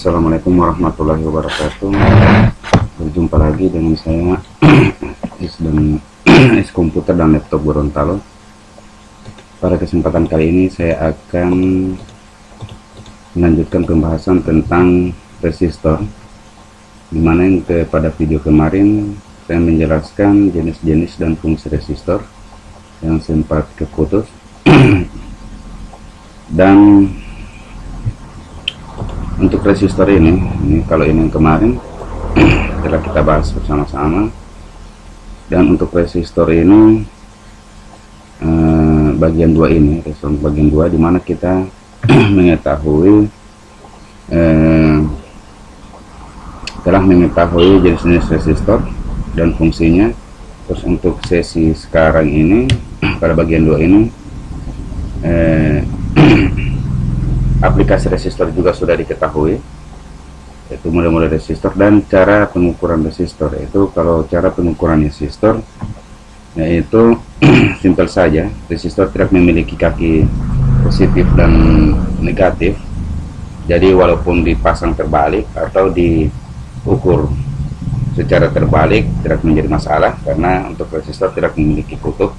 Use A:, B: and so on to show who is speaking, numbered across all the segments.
A: Assalamualaikum warahmatullahi wabarakatuh. Berjumpa lagi dengan saya Is Komputer dan Laptop Gorontalo. Pada kesempatan kali ini saya akan melanjutkan pembahasan tentang resistor, dimana yang pada video kemarin saya menjelaskan jenis-jenis dan fungsi resistor yang sempat terputus. Dan untuk resistor ini kalau ini yang kemarin telah kita bahas bersama-sama. Dan untuk resistor ini bagian 2 ini, resistor bagian 2, dimana kita mengetahui telah mengetahui jenis-jenis resistor dan fungsinya. Terus untuk sesi sekarang ini pada bagian 2 ini aplikasi resistor juga sudah diketahui, yaitu model-model resistor dan cara pengukuran resistor. Itu kalau cara pengukuran resistor yaitu simpel saja, resistor tidak memiliki kaki positif dan negatif. Jadi walaupun dipasang terbalik atau diukur secara terbalik tidak menjadi masalah, karena untuk resistor tidak memiliki kutub.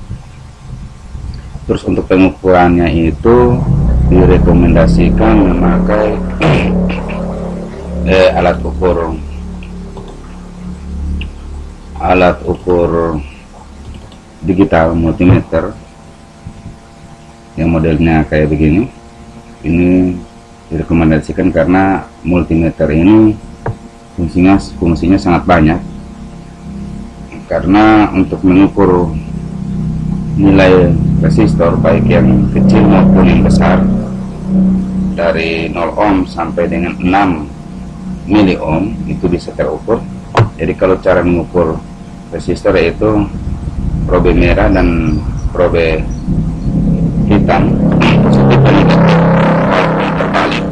A: Terus untuk pengukurannya itu direkomendasikan memakai alat ukur digital multimeter yang modelnya kayak begini. Ini direkomendasikan karena multimeter ini fungsinya sangat banyak, karena untuk mengukur nilai resistor baik yang kecil maupun yang besar, dari 0 ohm sampai dengan 6 mili ohm itu bisa terukur. Jadi kalau cara mengukur resistor yaitu probe merah dan probe hitam, positif dan negatif, terbalik,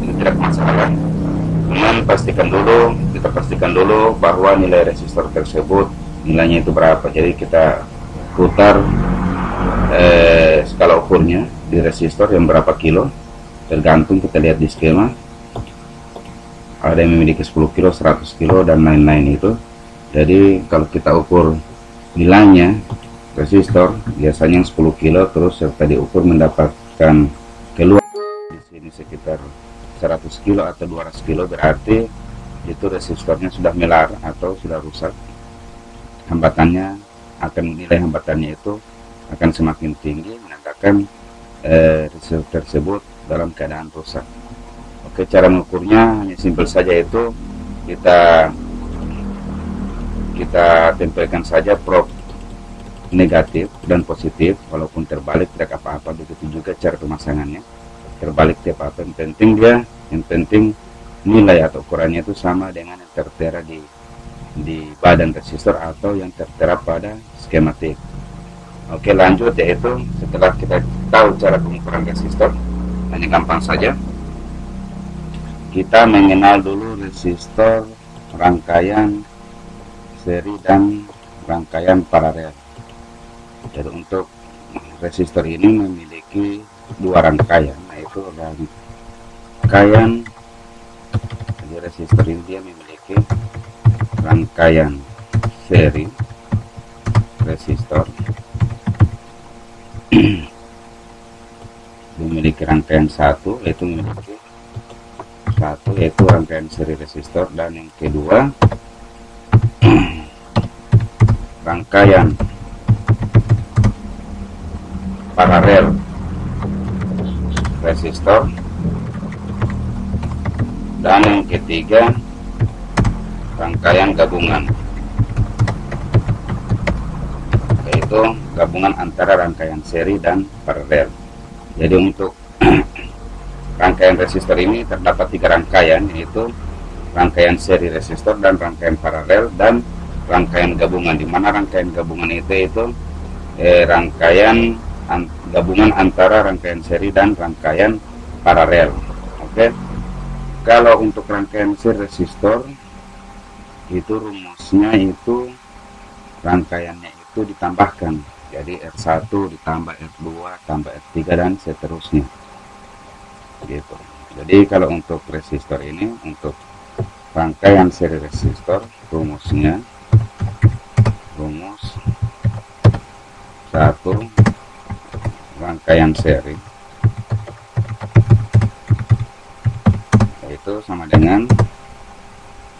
A: itu tidak masalah. Cuman kita pastikan dulu bahwa nilai resistor tersebut nilainya itu berapa. Jadi kita putar skala ukurnya di resistor yang berapa kilo, tergantung kita lihat di skema. Ada yang memiliki 10 kilo, 100 kilo dan lain-lain itu. Jadi kalau kita ukur nilainya resistor biasanya yang 10 kilo, terus serta diukur mendapatkan keluar di sini sekitar 100 kilo atau 200 kilo, berarti itu resistornya sudah melar atau sudah rusak. Nilai hambatannya itu akan semakin tinggi, menandakan resistor tersebut dalam keadaan rusak. Oke, cara mengukurnya hanya simpel saja, itu kita tempelkan saja probe negatif dan positif, walaupun terbalik tidak apa-apa. Begitu juga cara pemasangannya, terbalik tidak apa-apa. Yang penting nilai atau ukurannya itu sama dengan yang tertera di badan resistor atau yang tertera pada skematik. Oke, lanjut, yaitu setelah kita tahu cara pengukuran resistor, hanya gampang saja. Kita mengenal dulu resistor rangkaian seri dan rangkaian paralel. Jadi untuk resistor ini memiliki 2 rangkaian, yaitu rangkaian. Jadi resistor ini dia memiliki rangkaian seri resistor, memiliki rangkaian yaitu rangkaian seri resistor, dan yang kedua rangkaian paralel resistor, dan yang ketiga rangkaian gabungan, yaitu gabungan antara rangkaian seri dan paralel. Jadi untuk rangkaian resistor ini terdapat 3 rangkaian, yaitu rangkaian seri resistor dan rangkaian paralel dan rangkaian gabungan, di mana rangkaian gabungan itu rangkaian gabungan antara rangkaian seri dan rangkaian paralel. Oke. Kalau untuk rangkaian seri resistor itu rumusnya itu rangkaiannya itu ditambahkan. Jadi R1 ditambah R2 tambah R3 dan seterusnya. Gitu. Jadi kalau untuk resistor ini, untuk rangkaian seri resistor, rumusnya rumus satu rangkaian seri itu sama dengan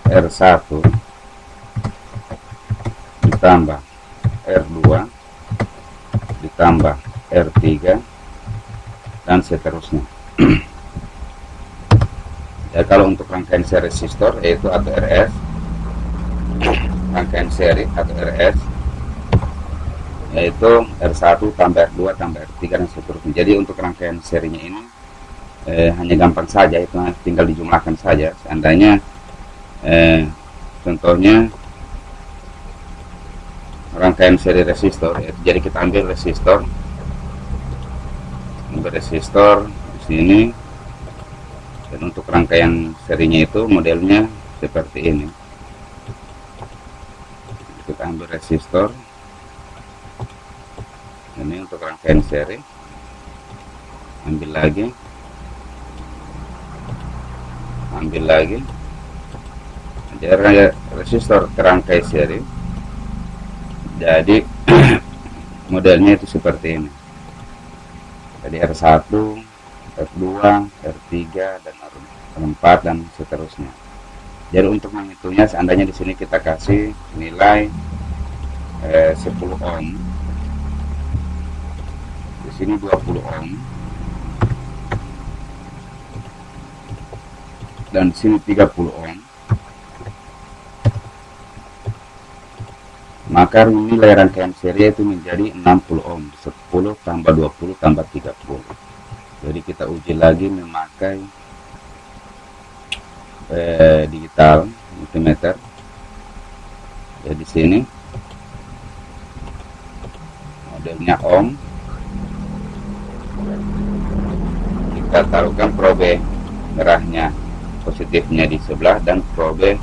A: R1 ditambah R2 ditambah R3 dan seterusnya. Ya, kalau untuk rangkaian seri resistor yaitu atau RS, rangkaian seri atau RS yaitu R1 tambah R2 tambah R3 dan seterusnya. Jadi untuk rangkaian serinya ini hanya gampang saja, itu tinggal dijumlahkan saja. Seandainya contohnya rangkaian seri resistor, jadi kita ambil resistor di sini, dan untuk rangkaian serinya itu modelnya seperti ini. Kita ambil resistor ini untuk rangkaian seri, ambil lagi, jadi resistor terangkai seri. Jadi modelnya itu seperti ini. Jadi R1, R2, R3 dan R4 dan seterusnya. Jadi untuk menghitungnya, seandainya di sini kita kasih nilai 10 ohm, di sini 20 ohm, dan di sini 30 ohm, maka nilai rangkaian seri itu menjadi 60 ohm. 10 tambah 20 tambah 30. Jadi kita uji lagi memakai digital multimeter. Jadi di sini modelnya ohm, kita taruhkan probe merahnya, positifnya di sebelah dan probe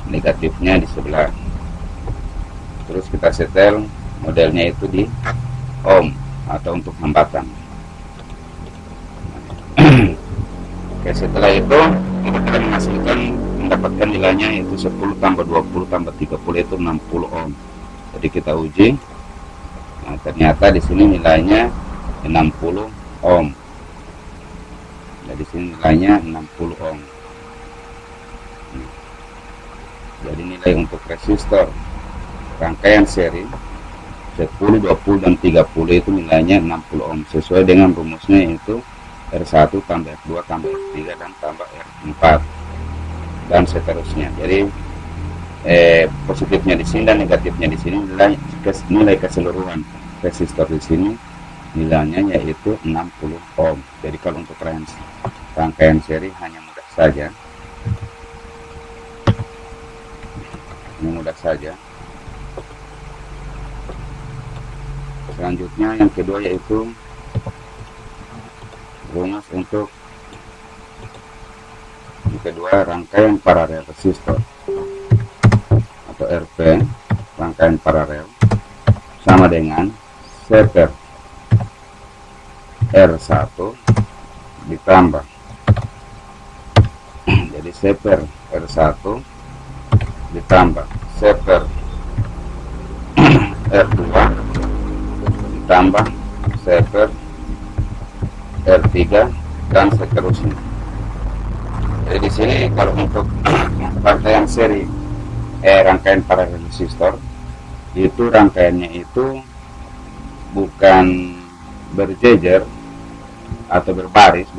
A: negatifnya di sebelah. Terus kita setel modelnya itu di ohm atau untuk hambatan. Oke, setelah itu kita akan mendapatkan nilainya yaitu 10 tambah 20 tambah 30 itu 60 ohm. Jadi kita uji. Nah, ternyata di sini nilainya 60 ohm. Jadi sini nilainya 60 ohm. Jadi nilai untuk resistor rangkaian seri 10, 20 dan 30 itu nilainya 60 ohm sesuai dengan rumusnya, yaitu R1 tambah R2 tambah R3 dan tambah R4 dan seterusnya. Jadi positifnya di sini dan negatifnya di sini, nilai keseluruhan resistor di sini nilainya yaitu 60 ohm. Jadi kalau untuk rangkaian seri hanya mudah saja. Selanjutnya yang kedua yaitu rumus untuk yang kedua, rangkaian paralel resistor atau RP, rangkaian paralel sama dengan seper R1 ditambah, jadi seper R1 ditambah seper R2 ditambah seper R3 dan seterusnya. Jadi di sini kalau untuk rangkaian seri rangkaian paralel resistor itu rangkaiannya itu bukan berjejer atau berbaris,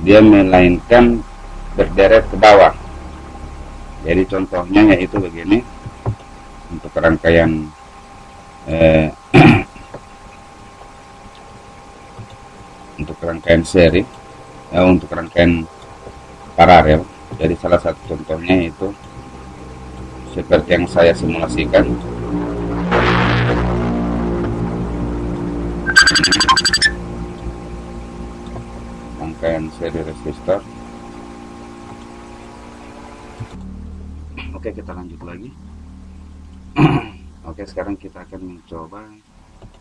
A: dia melainkan berderet ke bawah. Jadi contohnya yaitu begini untuk rangkaian untuk rangkaian seri, untuk rangkaian paralel. Jadi salah satu contohnya itu seperti yang saya simulasikan. Rangkaian seri resistor. Oke, kita lanjut lagi. Oke, sekarang kita akan mencoba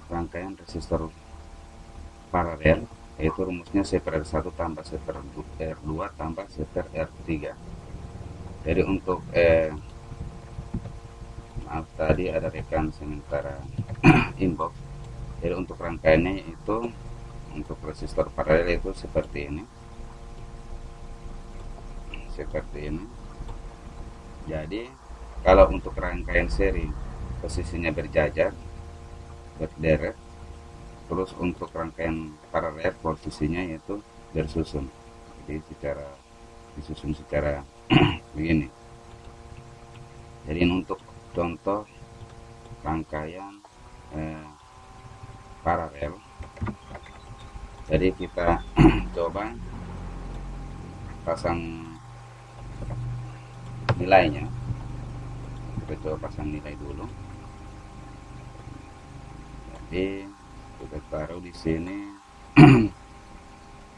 A: rangkaian resistor paralel yaitu rumusnya C per R1 tambah C per R2 tambah C per R3. Jadi untuk maaf tadi ada rekan sementara inbox. Jadi untuk rangkaiannya itu untuk resistor paralel itu seperti ini. Jadi kalau untuk rangkaian seri posisinya berjajar, berderet. Terus untuk rangkaian paralel posisinya yaitu bersusun. Jadi disusun secara begini. Jadi untuk contoh rangkaian paralel, jadi kita coba pasang nilainya. Kita coba pasang nilai dulu. Jadi kita taruh di sini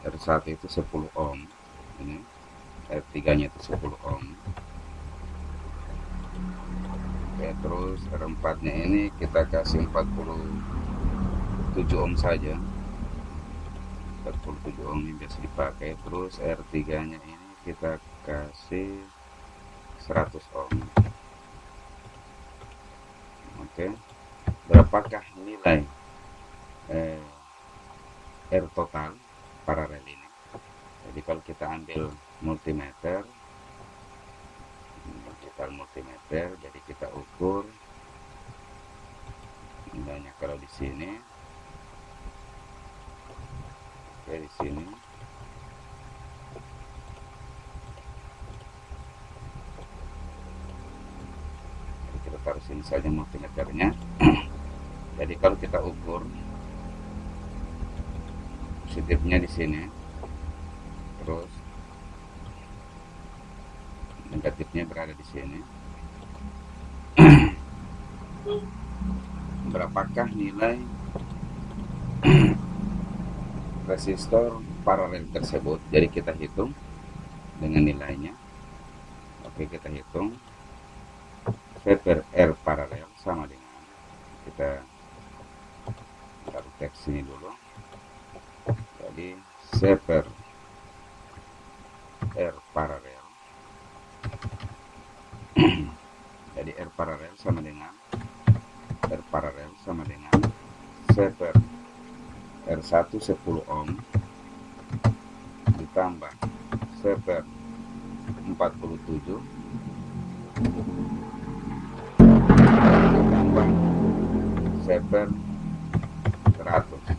A: R1 itu 10 ohm, ini R3 nya itu 10 ohm. Oke, terus R4 nya ini kita kasih 47 ohm saja, 47 ohm ini biasa dipakai. Terus R3 nya ini kita kasih 100 ohm. Oke, berapakah nilai R total paralel ini? Jadi kalau kita ambil multimeter, digital multimeter, jadi kita ukur nilainya. Kalau di sini, oke, di sini jadi kita taruh sini saja multimeternya. Jadi kalau kita ukur positifnya di sini, terus negatifnya berada di sini. Berapakah nilai resistor paralel tersebut? Jadi kita hitung dengan nilainya. Oke, kita hitung V per R paralel sama dengan, kita taruh teks ini dulu. Jadi C per R paralel jadi R paralel sama dengan C per R1 10 ohm ditambah C per 47 ditambah C per 100.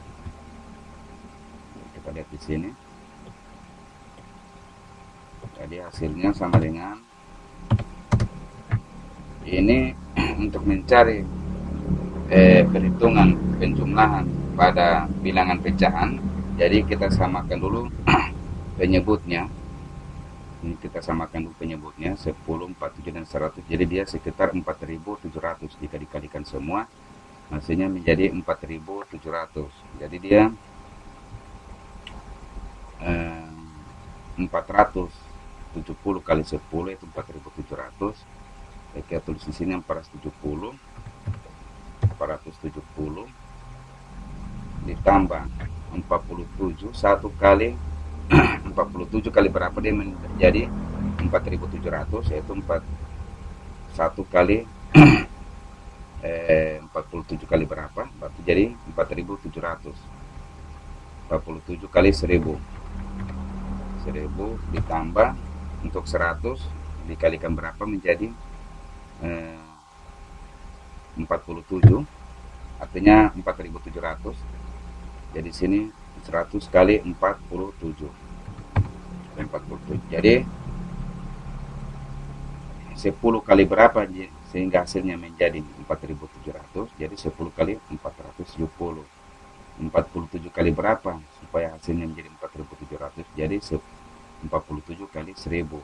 A: Kita lihat di sini. Jadi hasilnya sama dengan ini. Untuk mencari perhitungan penjumlahan pada bilangan pecahan, jadi kita samakan dulu penyebutnya. Ini kita samakan dulu penyebutnya 10, 47 dan 100. Jadi dia sekitar 4.700. Jika dikalikan semua, hasilnya menjadi 4.700. Jadi dia 470 kali 10 itu 4.700. Kita tulis di sini 470 ditambah 47, 1 kali 47 kali berapa dia menjadi 4.700, yaitu 1 kali 47 kali berapa, berarti jadi 4.700. 47 kali 1000 ditambah untuk 100 dikalikan berapa menjadi 47, artinya 4.700. Jadi sini 100 kali 47. Jadi 10 kali berapa sehingga hasilnya menjadi 4.700? Jadi 10 kali 470. 47 kali berapa supaya hasilnya menjadi 4.700? Jadi 47 kali 1000.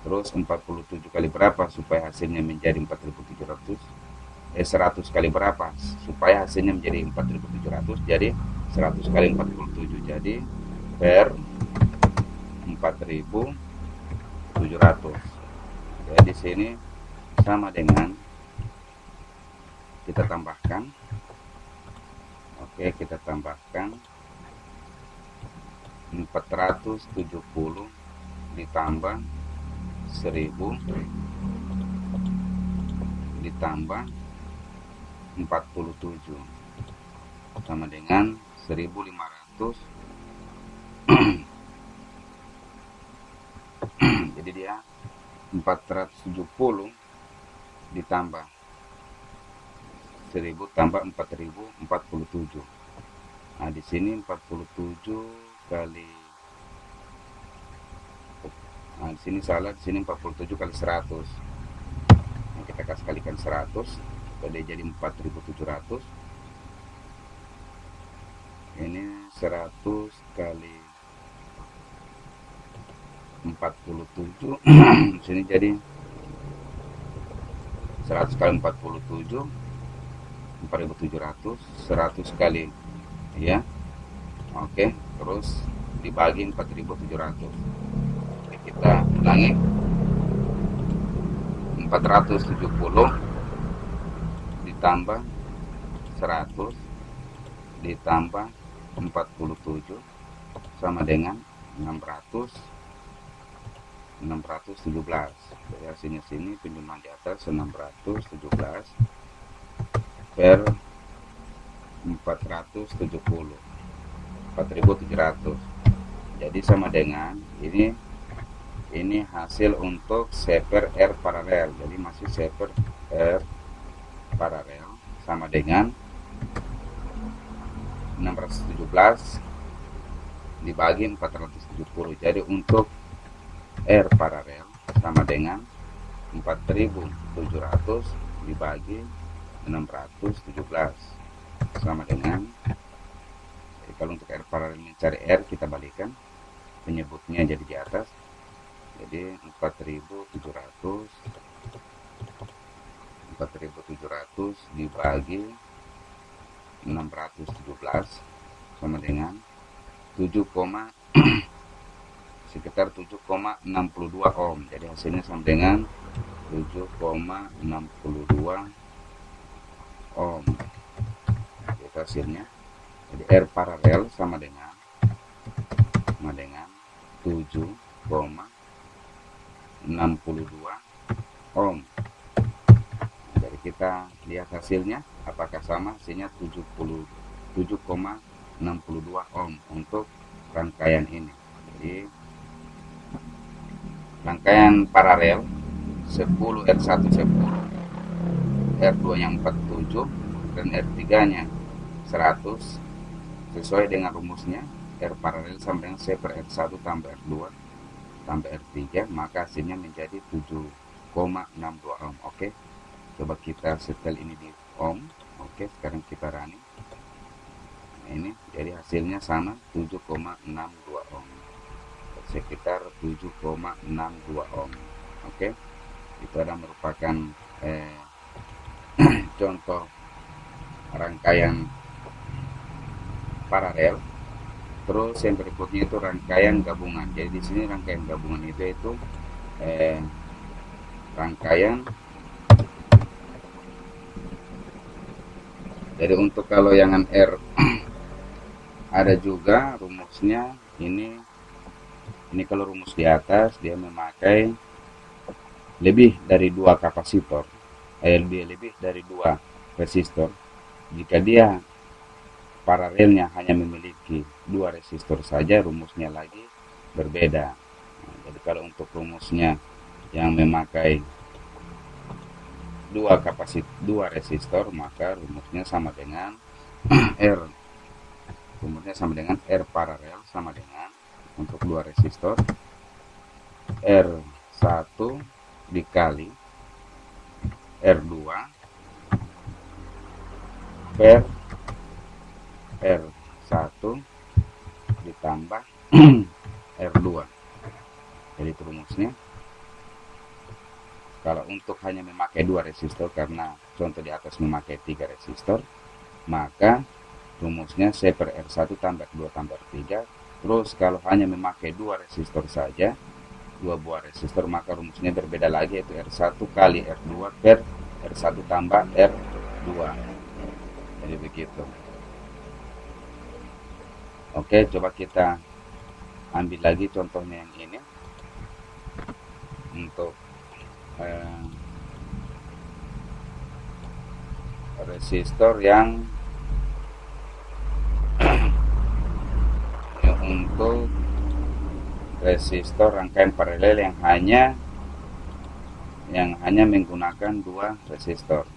A: Terus 47 kali berapa supaya hasilnya menjadi 4.700? 100 kali berapa supaya hasilnya menjadi 4.700? Jadi 100 kali 47. Jadi per 4.700. Jadi di sini sama dengan, kita tambahkan. Oke, kita tambahkan 470 ditambah 1000 ditambah 47 sama dengan 1500. Jadi dia 470 ditambah 1000 tambah 4000 47. Nah, di sini 47 kali, nah di sini salah, di sini 47 kali 100. Nah, kita kasih kalikan 100, jadi 4700. Ini 100 kali 47. Di sini jadi 100 kali 47 4700, 100 kali, ya. Oke, terus dibagi 4700. Oke, kita ulangi. 470 ditambah 100 ditambah 47 sama dengan 617. Jadi hasilnya sini penjumlahan di atas 617 per 470 4700. Jadi sama dengan ini hasil untuk shaper R paralel. Jadi masih shaper R paralel sama dengan 617 dibagi 470. Jadi untuk R paralel sama dengan 4700 dibagi 617 sama dengan, jadi kalau untuk R paralel mencari R kita balikan penyebutnya jadi di atas, jadi 4700 dibagi 617 sama dengan 7, sekitar 7,62 ohm. Jadi hasilnya sama dengan 7,62 ohm. Itu hasilnya. Jadi R paralel sama dengan 7,62 ohm. Jadi kita lihat hasilnya apakah sama. Hasilnya 7,62 ohm untuk rangkaian ini. Jadi rangkaian paralel 10 R1 10, R2 nya 47 dan R3 nya 100 sesuai dengan rumusnya. R paralel sama dengan C per R1 tambah R2 tambah R3, maka hasilnya menjadi 7,62 ohm. Oke, coba kita setel ini di ohm. Oke, sekarang kita running. Nah, ini jadi hasilnya sama 7,62 ohm, sekitar 7,62 ohm. Oke, itu adalah merupakan contoh rangkaian paralel. Terus yang berikutnya itu rangkaian gabungan. Jadi di sini rangkaian gabungan itu rangkaian. Jadi untuk kalau yang R ada juga rumusnya ini kalau rumus di atas dia memakai lebih dari 2 kapasitor, lebih dari 2 resistor. Jika dia paralelnya hanya memiliki 2 resistor saja, rumusnya lagi berbeda. Nah, jadi kalau untuk rumusnya yang memakai 2 resistor, maka rumusnya sama dengan R. Rumusnya sama dengan R paralel sama dengan untuk 2 resistor R1 dikali R2 per R1 ditambah R2. Jadi itu rumusnya. Kalau untuk hanya memakai 2 resistor, karena contoh di atas memakai 3 resistor, maka rumusnya C per R1 tambah R2 tambah R3. Terus kalau hanya memakai 2 resistor saja, 2 buah resistor, maka rumusnya berbeda lagi, yaitu R1 kali R2 per R1 tambah R2. Jadi begitu. Oke, coba kita ambil lagi contohnya yang ini untuk resistor yang untuk resistor rangkaian paralel yang hanya menggunakan 2 resistor.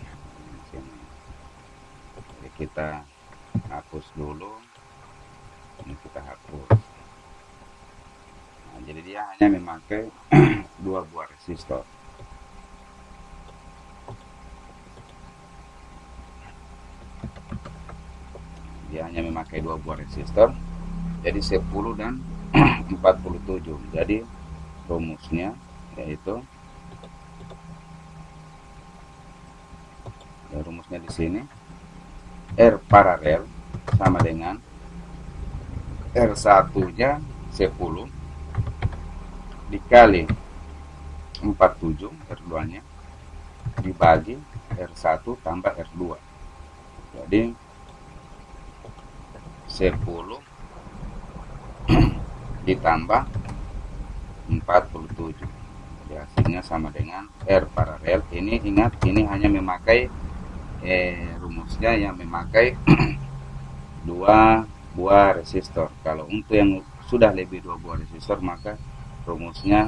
A: Jadi kita hapus dulu, ini kita hapus. Nah, jadi dia hanya memakai 2 buah resistor. Dia hanya memakai 2 buah resistor, jadi 10 dan 47. Jadi rumusnya yaitu rumusnya di sini R paralel sama dengan R1 nya 10 dikali 47 R2 nya dibagi R1 tambah R2. Jadi 10 ditambah 47. Jadi hasilnya sama dengan R paralel. Ini ingat, ini hanya memakai rumusnya yang memakai 2 buah resistor. Kalau untuk yang sudah lebih 2 buah resistor, maka rumusnya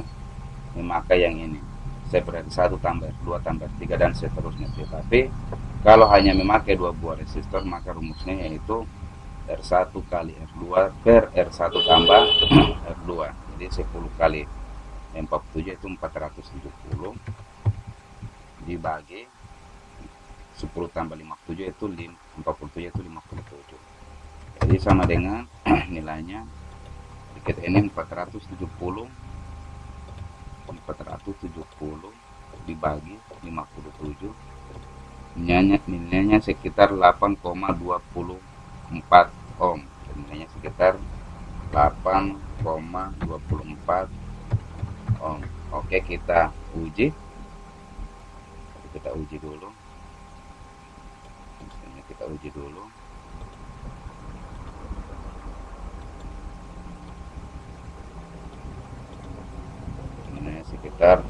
A: memakai yang ini, seperti 1 tambah 2 tambah 3 dan seterusnya. Tetapi kalau hanya memakai 2 buah resistor, maka rumusnya yaitu R1 kali R2 per R1 tambah R2. Jadi 10 kali 47 itu 470 dibagi 10 tambah 57 itu 47 itu 57. Jadi sama dengan nilainya sedikit ini 470 dibagi 57, nilainya sekitar 8,24 ohm. Nilainya sekitar 8,24 ohm. Oke, kita uji. Dulu. Kita uji dulu. Ini sekitar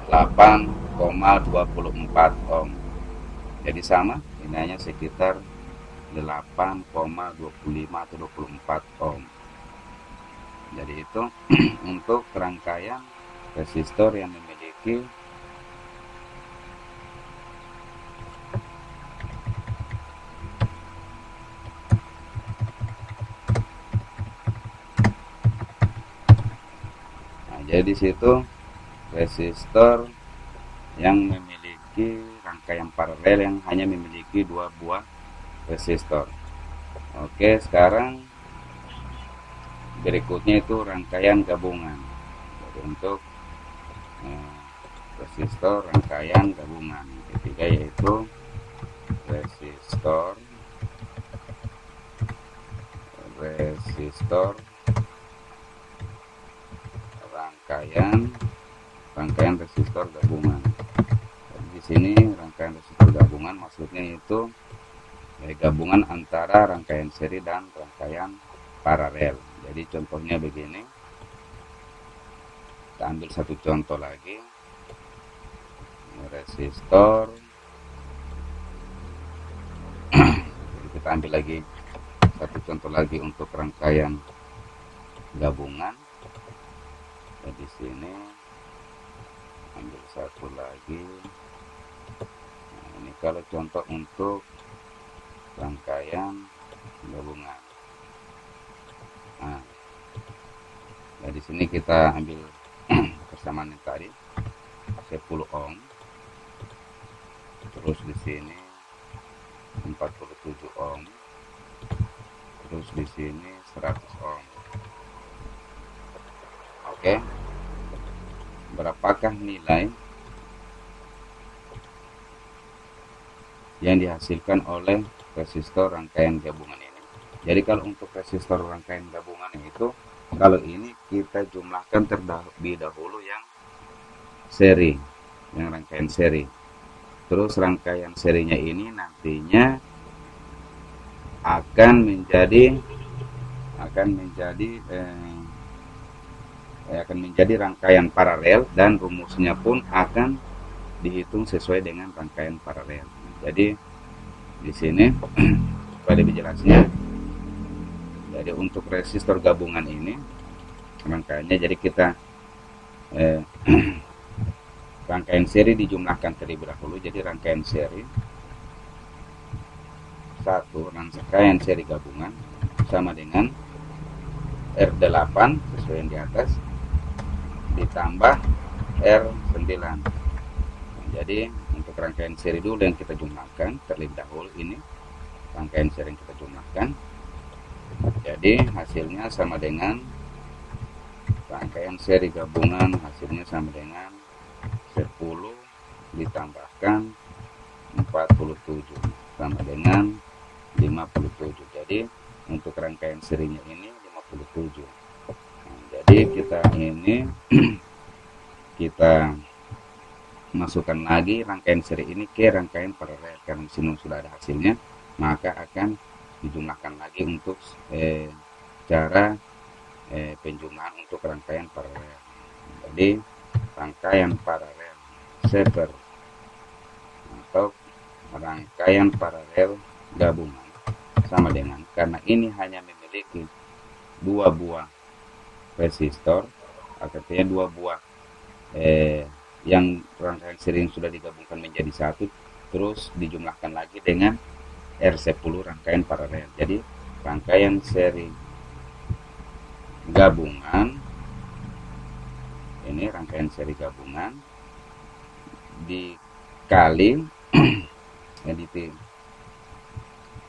A: 8,24 ohm. Jadi sama, nilainya sekitar 8,25 atau 24 ohm. Jadi itu untuk rangkaian resistor yang memiliki jadi di situ resistor yang memiliki rangkaian paralel yang hanya memiliki 2 buah resistor. Oke, sekarang berikutnya itu rangkaian gabungan. Jadi untuk resistor rangkaian gabungan ketiga yaitu resistor rangkaian resistor gabungan. Jadi di sini rangkaian resistor gabungan maksudnya itu gabungan antara rangkaian seri dan rangkaian paralel. Jadi contohnya begini. Kita ambil satu contoh lagi. Resistor. Jadi kita ambil lagi satu contoh lagi untuk rangkaian gabungan. Di sini ambil satu lagi. Nah, ini kalau contoh untuk rangkaian gabungan. Nah, di sini kita ambil persamaan yang tadi 10 ohm. Terus di sini 47 ohm. Terus di sini 100 ohm. Oke, berapakah nilai yang dihasilkan oleh resistor rangkaian gabungan ini? Jadi kalau untuk resistor rangkaian gabungan itu, kalau ini kita jumlahkan terlebih dahulu yang seri, yang rangkaian seri. Terus rangkaian serinya ini nantinya akan menjadi akan menjadi rangkaian paralel, dan rumusnya pun akan dihitung sesuai dengan rangkaian paralel. Jadi di sini supaya lebih jelasnya, jadi untuk resistor gabungan ini rangkaiannya, jadi kita rangkaian seri dijumlahkan terlebih dahulu. Jadi rangkaian seri rangkaian seri gabungan sama dengan R8 sesuai yang di atas ditambah R9. Jadi untuk rangkaian seri dulu yang kita jumlahkan terlebih dahulu, ini rangkaian seri yang kita jumlahkan. Jadi hasilnya sama dengan rangkaian seri gabungan, hasilnya sama dengan 10 ditambahkan 47 sama dengan 57. Jadi untuk rangkaian serinya ini 57. Nah, jadi kita masukkan lagi rangkaian seri ini ke rangkaian paralel, karena di sini sudah ada hasilnya, maka akan dijumlahkan lagi untuk cara penjumlahan untuk rangkaian paralel. Jadi rangkaian paralel atau rangkaian paralel gabungan sama dengan, karena ini hanya memiliki 2 buah resistor, artinya 2 buah yang rangkaian seri yang sudah digabungkan menjadi satu, terus dijumlahkan lagi dengan R10 rangkaian paralel. Jadi rangkaian seri gabungan, ini rangkaian seri gabungan dikali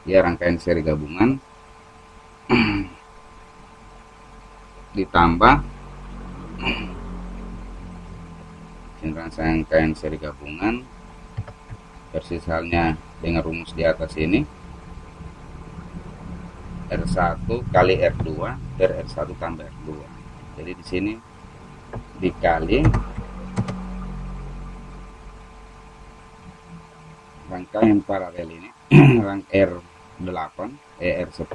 A: rangkaian seri gabungan ditambah rangkaian seri gabungan persis halnya dengan rumus di atas ini, R1 kali R2 per R1 tambah R2. Jadi di sini dikali rangkaian paralel ini R8 R10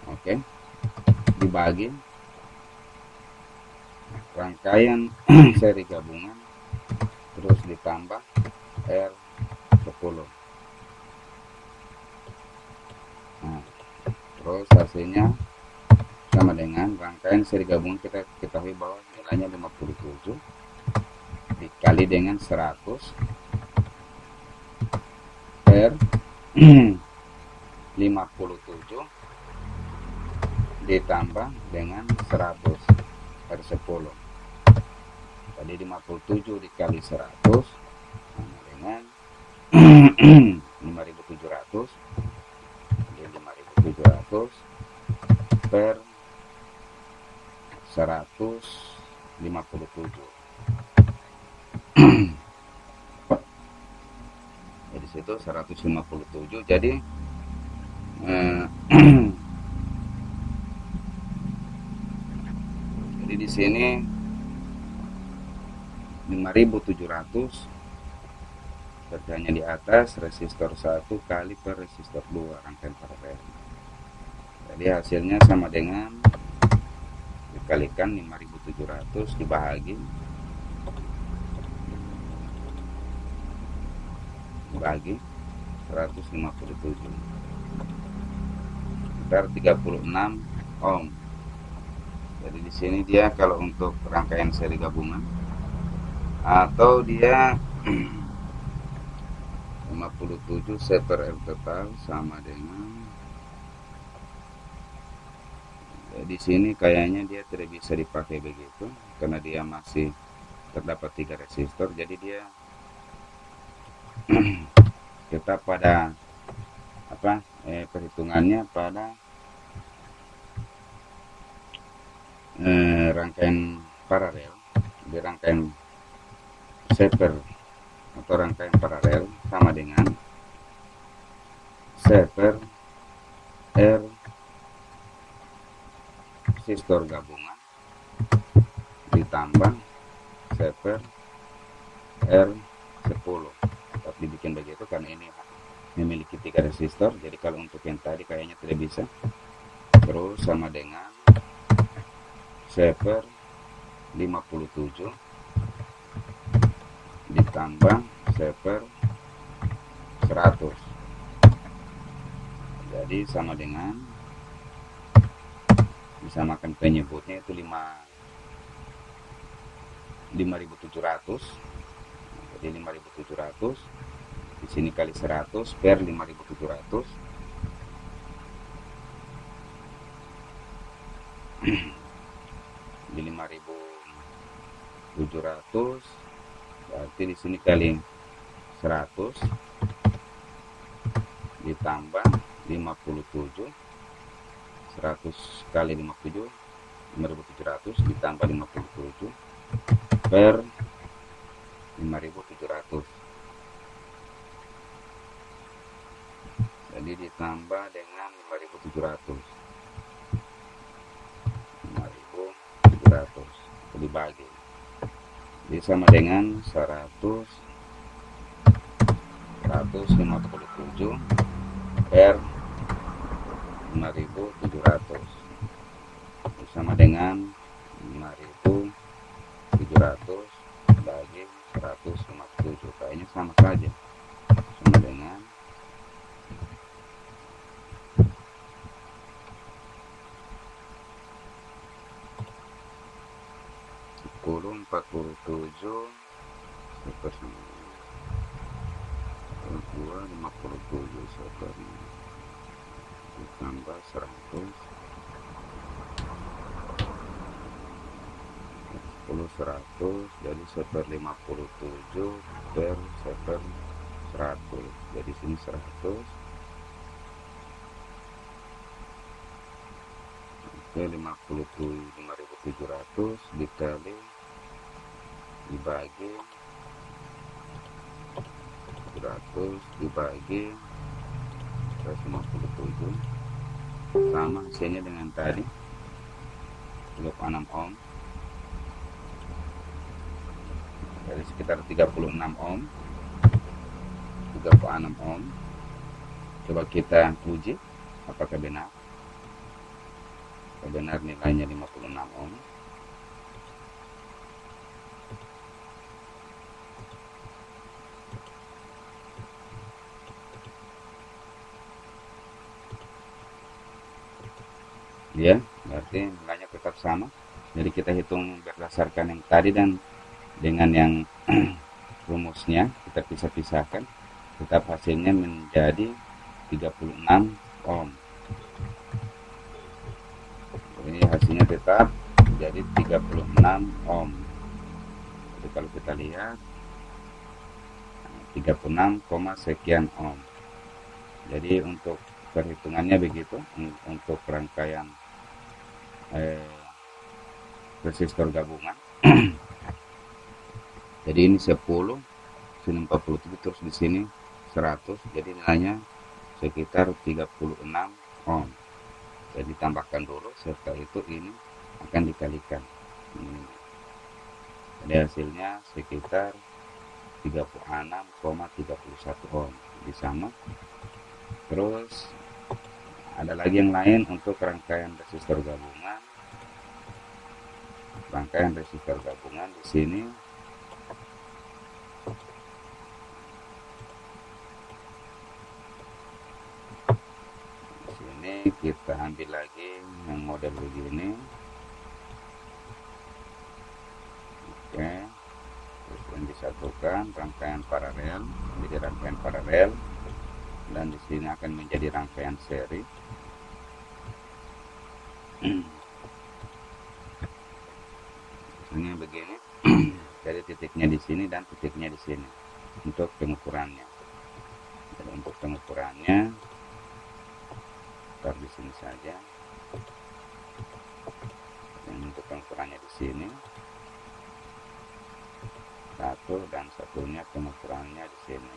A: oke, dibagi rangkaian seri gabungan terus ditambah R10. Nah, terus hasilnya sama dengan rangkaian seri gabungan, kita ketahui bahwa nilainya 57 dikali dengan 100 per 57 ditambah dengan 100 per 10. Tadi 57 dikali 100 sama dengan 5700. Jadi 5700 per 157. Jadi situ 157. Jadi jadi di sini 5700 kerjanya di atas resistor 1 kali per resistor 2 rangkaian paralel. Jadi hasilnya sama dengan dikalikan 5700 dibagi 157 sekitar 36 ohm. Jadi di sini dia kalau untuk rangkaian seri gabungan atau dia 57 C per R total sama dengan, di sini kayaknya dia tidak bisa dipakai begitu karena dia masih terdapat 3 resistor. Jadi dia kita pada perhitungannya pada rangkaian paralel. Di rangkaian seper atau rangkaian paralel sama dengan seper R resistor gabungan ditambah seper R10. Tetap dibikin begitu karena ini memiliki 3 resistor, jadi kalau untuk yang tadi kayaknya tidak bisa. Terus sama dengan seper 57 ditambah seper 100, jadi sama dengan, disamakan penyebutnya itu 5700, jadi 5700 di sini kali 100 per 5700 di 5700, berarti di sini kali 100 ditambah 57, 100 kali 57 5700 ditambah 57 per 5700, jadi ditambah dengan 5700 dibagi, jadi sama dengan 157 per 5700 sama dengan 5700 bagi 157, kayaknya sama saja, sama dengan 1047 super 257 super ditambah 100 10 100, jadi super 57 per super 100, jadi sini 100 ke 5700 dikali dibagi 700 dibagi 157, sama hasilnya dengan tadi 36 ohm, jadi sekitar 36 ohm 36 ohm. Coba kita uji apakah benar, nilainya 56 ohm. Ya, berarti nilainya tetap sama. Jadi kita hitung berdasarkan yang tadi dan dengan yang rumusnya kita pisahkan, tetap hasilnya menjadi 36 ohm. Jadi hasilnya tetap menjadi 36 ohm. Jadi kalau kita lihat 36, sekian ohm. Jadi untuk perhitungannya begitu untuk rangkaian resistor gabungan. Jadi ini 10, sini 47, terus di sini 100, jadi nilainya sekitar 36 ohm. Jadi tambahkan dulu, setelah itu ini akan dikalikan. Jadi hasilnya sekitar 36,31 ohm. Jadi sama. Terus ada lagi yang lain untuk rangkaian resistor gabungan. Di sini kita ambil lagi yang model begini. Oke, terus yang disatukan rangkaian paralel, jadi rangkaian paralel, dan di sini akan menjadi rangkaian seri. Ini begini. Jadi titiknya di sini dan titiknya di sini untuk pengukurannya. Jadi untuk pengukurannya taruh di sini saja. Dan untuk pengukurannya di sini satu, dan satunya pengukurannya di sini.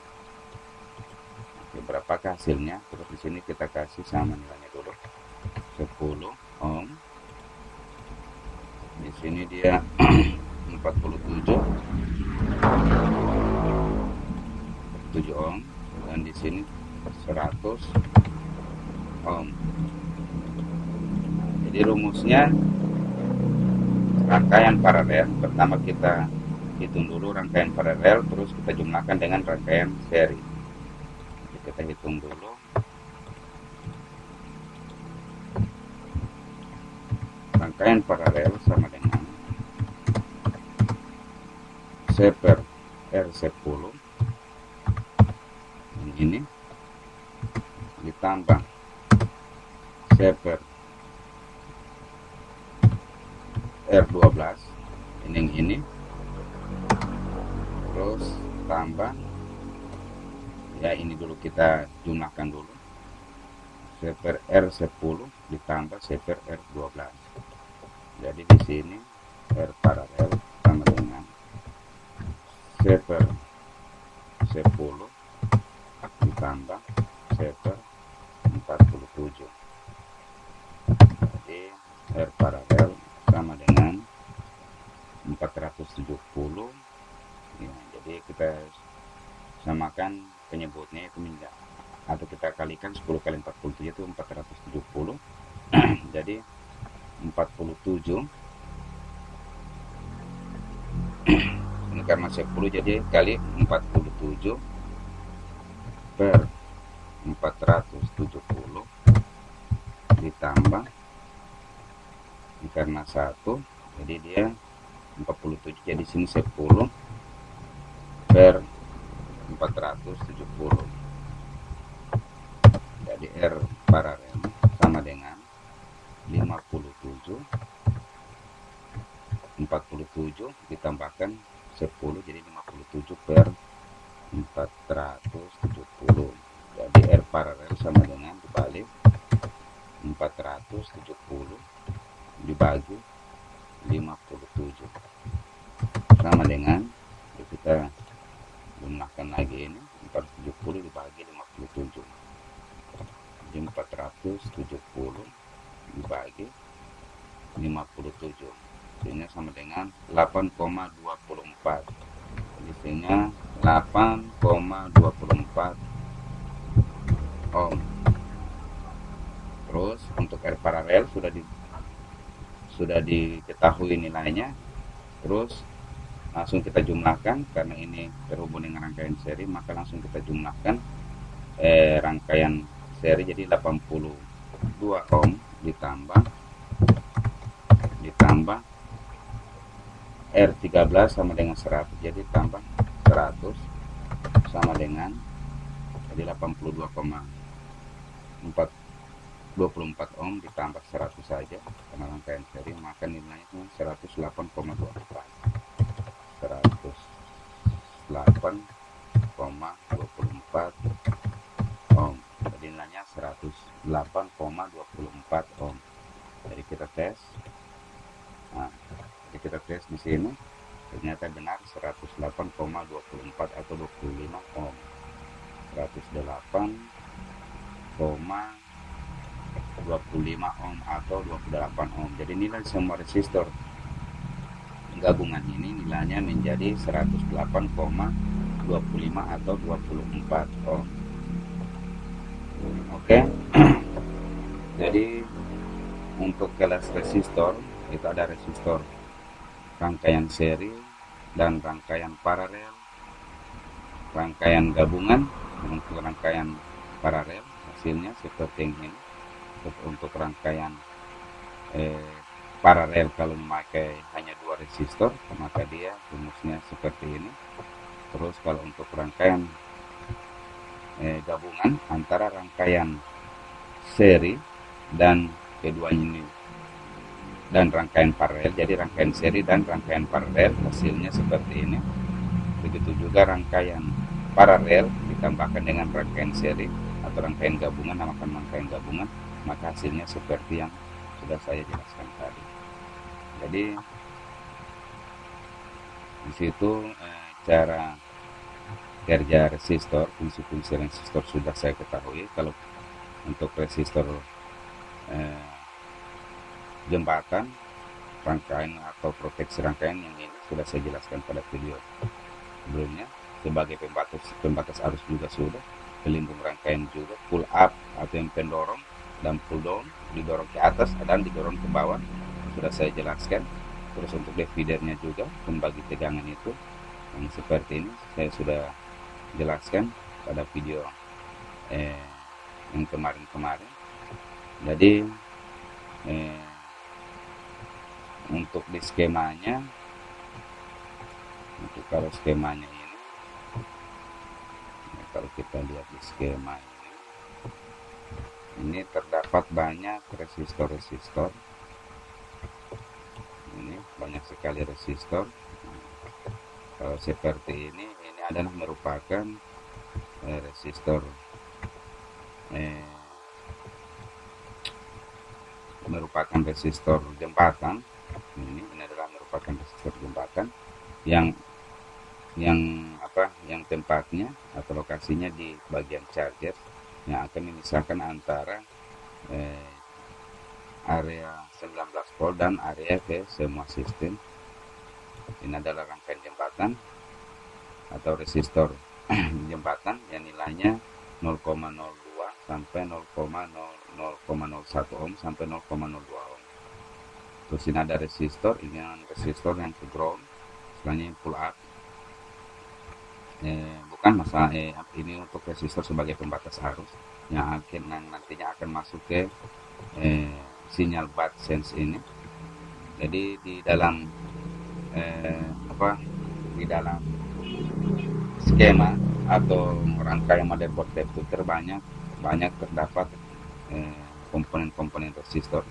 A: Oke, berapakah hasilnya? Terus di sini kita kasih sama nilainya dulu. 10 ohm. Di sini dia 47 ohm, dan di sini 100 ohm. Jadi rumusnya rangkaian paralel, pertama kita hitung dulu rangkaian paralel, terus kita jumlahkan dengan rangkaian seri. Jadi kita hitung dulu. Rangkaian paralel sama dengan C per R10 ini ditambah C per R12 ini terus tambah ya ini dulu kita jumlahkan dulu C per R10 ditambah C per R12. Jadi di sini R paralel sama dengan C per 10 ditambah C per 47. Jadi R paralel sama dengan 470 ya, jadi kita samakan penyebutnya itu menjadi, atau kita kalikan 10 kali 47 itu 470. Jadi 47 ini karena 10 jadi kali 47 per 470 ditambah ini karena 1 jadi dia 47, jadi sini 10 per 470. Jadi R paralel sama dengan 57 ditambahkan 10 jadi 57 per 470. Jadi R paralel sama dengan dibalik 470 dibagi 57 sama dengan kita gunakan lagi ini 470 dibagi 57, jadi 470 dibagi 57 hasilnya sama dengan 8,24. Hasilnya 8,24 ohm. Terus untuk R paralel sudah diketahui nilainya, terus langsung kita jumlahkan karena ini terhubung dengan rangkaian seri, maka langsung kita jumlahkan rangkaian seri jadi 82 ohm ditambah R13 sama dengan 100, jadi tambah 100 sama dengan jadi 24 ohm ditambah 100 saja karena rangkaian seri, maka nilainya 108,24 ohm. Jadi nilainya 108,24 ohm. Jadi kita tes. Nah, jadi kita tes di sini ternyata benar 108,24 atau 25 ohm. 108,25 ohm atau 28 ohm. Jadi nilai semua resistor gabungan ini nilainya menjadi 108,25 atau 24 ohm. Oke. Jadi untuk kelas resistor itu ada resistor rangkaian seri dan rangkaian paralel. Rangkaian gabungan untuk rangkaian paralel hasilnya seperti ini. Untuk rangkaian paralel kalau memakai hanya 2 resistor maka dia rumusnya seperti ini. Terus kalau untuk rangkaian gabungan antara rangkaian seri dan keduanya ini dan rangkaian paralel, jadi rangkaian seri dan rangkaian paralel hasilnya seperti ini. Begitu juga rangkaian paralel ditambahkan dengan rangkaian seri atau rangkaian gabungan, namakan rangkaian gabungan, maka hasilnya seperti yang sudah saya jelaskan tadi. Jadi di situ cara kerja resistor, fungsi-fungsi resistor sudah saya ketahui. Kalau untuk resistor jembatan, rangkaian atau proteksi rangkaian yang ini sudah saya jelaskan pada video sebelumnya. Sebagai pembatas arus juga sudah. pelindung rangkaian juga, pull up atau yang pendorong, dan pull down, didorong ke atas dan didorong ke bawah, sudah saya jelaskan. Terus untuk dividernya juga pembagi tegangan itu yang seperti ini saya sudah jelaskan pada video yang kemarin-kemarin. Jadi untuk di skemanya, untuk kalau skemanya ini, kalau kita lihat di skema ini terdapat banyak resistor-resistor. Ini banyak sekali resistor. Kalau seperti ini adalah merupakan resistor jembatan. Ini adalah merupakan resistor jembatan yang tempatnya atau lokasinya di bagian charger yang akan memisahkan antara area 19 volt dan area ke semua sistem. Ini adalah rangkaian jembatan atau resistor jembatan yang nilainya 0,02 sampai 0,01 ohm sampai 0,02 ohm. Terus ini ada resistor, ini resistor yang ke ground, istilahnya pull up. Bukan masalah ini untuk resistor sebagai pembatas arus yang nantinya akan masuk ke sinyal bud sense ini. Jadi di dalam di dalam skema atau rangkaian motherboard laptop banyak terdapat komponen-komponen resistor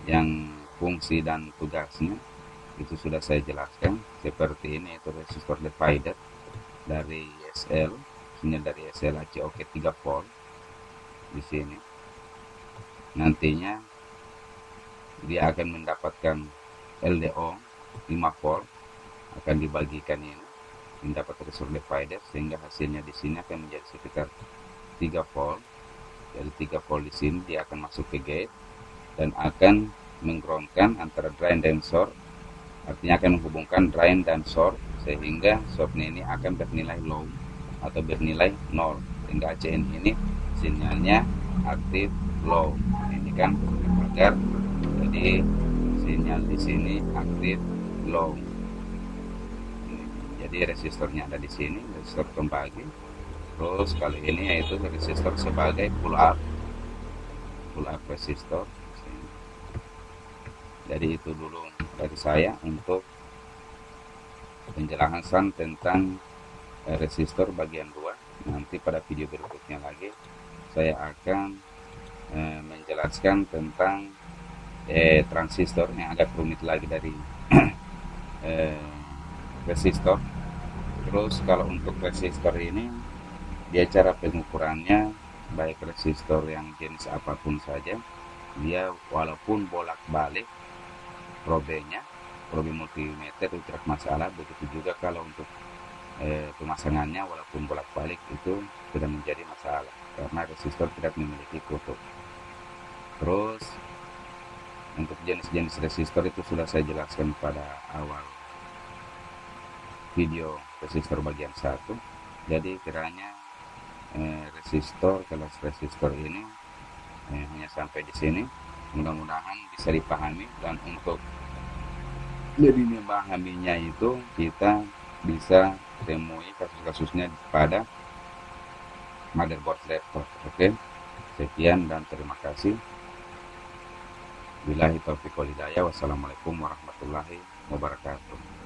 A: yang fungsi dan tugasnya itu sudah saya jelaskan. Seperti ini, itu resistor divider dari SL, sinyal dari SL ACOK 3 volt. Di sini nantinya dia akan mendapatkan LDO 5 volt, akan dibagikan ini mendapat resistor divider, sehingga hasilnya di sini akan menjadi sekitar 3 volt. Dari 3 volt di sini dia akan masuk ke gate dan akan menggroundkan antara drain dan source, artinya akan menghubungkan drain dan source, sehingga source ini akan bernilai low atau bernilai 0, sehingga ACN ini sinyalnya aktif low. Ini kan agar jadi sinyal di sini aktif low. Jadi resistornya ada di sini, resistor pembagi. Terus kali ini yaitu resistor sebagai pull up resistor. Jadi itu dulu dari saya untuk penjelasan tentang resistor bagian 2. Nanti pada video berikutnya lagi saya akan menjelaskan tentang transistor yang agak rumit lagi dari resistor. Terus kalau untuk resistor ini, dia cara pengukurannya, baik resistor yang jenis apapun saja, dia walaupun bolak-balik probenya, probe multimeter itu tidak masalah. Begitu juga kalau untuk pemasangannya, walaupun bolak-balik itu tidak menjadi masalah karena resistor tidak memiliki kutub. Terus untuk jenis-jenis resistor itu sudah saya jelaskan pada awal video resistor bagian 1. Jadi kiranya resistor, kelas resistor ini hanya sampai di sini. Mudah-mudahan bisa dipahami, dan untuk lebih memahaminya itu kita bisa temui kasus-kasusnya pada motherboard laptop. Oke, sekian dan terima kasih. Billahi taufiq wal hidayah. Wassalamualaikum warahmatullahi wabarakatuh.